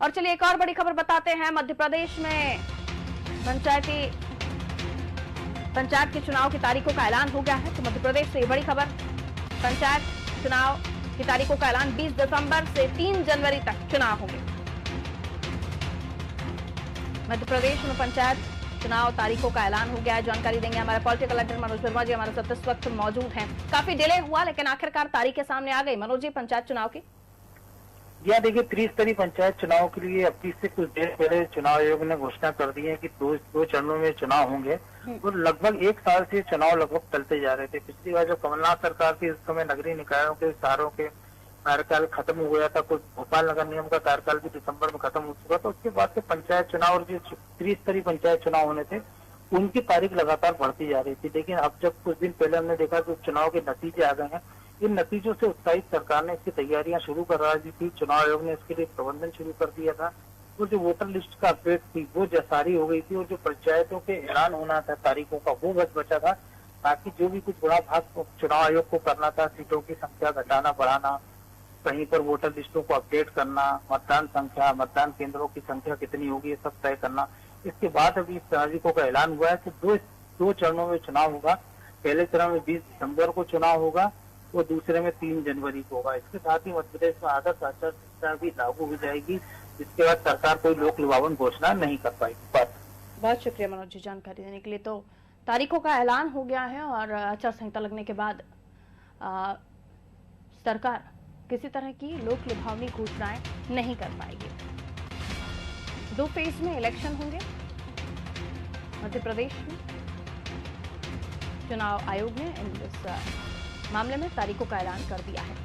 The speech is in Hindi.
और चलिए एक और बड़ी खबर बताते हैं। मध्य प्रदेश में पंचायत के चुनाव की तारीखों का ऐलान हो गया है। तो मध्य प्रदेश से ये बड़ी खबर, पंचायत चुनाव की तारीखों का ऐलान 20 दिसंबर से 3 जनवरी तक चुनाव होंगे। मध्य प्रदेश में पंचायत चुनाव तारीखों का ऐलान हो गया है। जानकारी देंगे हमारे पॉलिटिकल एडिटर मनोज वर्मा जी हमारे साथ इस वक्त मौजूद हैं। काफी डिले हुआ लेकिन आखिरकार तारीखें सामने आ गई। मनोज जी, पंचायत चुनाव की यह देखिए, त्रिस्तरीय पंचायत चुनाव के लिए अब से कुछ देर पहले चुनाव आयोग ने घोषणा कर दी है कि दो चरणों में चुनाव होंगे और लगभग 1 साल से चुनाव लगभग चलते जा रहे थे। पिछली बार जो कमलनाथ सरकार थी उस समय नगरीय निकायों के शहरों के कार्यकाल खत्म हो गया था। कुछ भोपाल नगर निगम का कार्यकाल भी दिसंबर में खत्म हो चुका था। उसके बाद से पंचायत चुनाव और जो त्रिस्तरीय पंचायत चुनाव होने थे उनकी तारीख लगातार बढ़ती जा रही थी। लेकिन अब जब कुछ दिन पहले हमने देखा कि चुनाव के नतीजे आ गए हैं, इन नतीजों से उत्साहित सरकार ने इसकी तैयारियां शुरू करा दी थी। चुनाव आयोग ने इसके लिए प्रबंधन शुरू कर दिया था और जो वोटर लिस्ट का अपडेट थी वो जारी हो गई थी और जो पंचायतों के ऐलान होना था तारीखों का वो बचा था, ताकि जो भी कुछ बड़ा भाग चुनाव आयोग को करना था, सीटों की संख्या घटाना बढ़ाना, कहीं पर वोटर लिस्टों को अपडेट करना, मतदान संख्या, मतदान केंद्रों की संख्या कितनी होगी, ये सब तय करना। इसके बाद अभी इस तारीखों का ऐलान हुआ है कि दो चरणों में चुनाव होगा। पहले चरण में 20 दिसंबर को चुनाव होगा और दूसरे में 3 जनवरी को होगा। इसके साथ ही मध्य प्रदेश में आदर्श आचार संहिता भी लागू हो जाएगी, जिसके बाद सरकार कोई लोक लुभावन घोषणा नहीं कर पाएगी। बहुत शुक्रिया मनोज जी जानकारी देने के लिए। तो तारीखों का ऐलान हो गया है और आचार संहिता लगने के बाद सरकार किसी तरह की लोक लुभावनी घोषणाएं नहीं कर पाएगी। 2 फेज में इलेक्शन होंगे मध्य प्रदेश में। चुनाव आयोग ने इस मामले में तारीखों का ऐलान कर दिया है।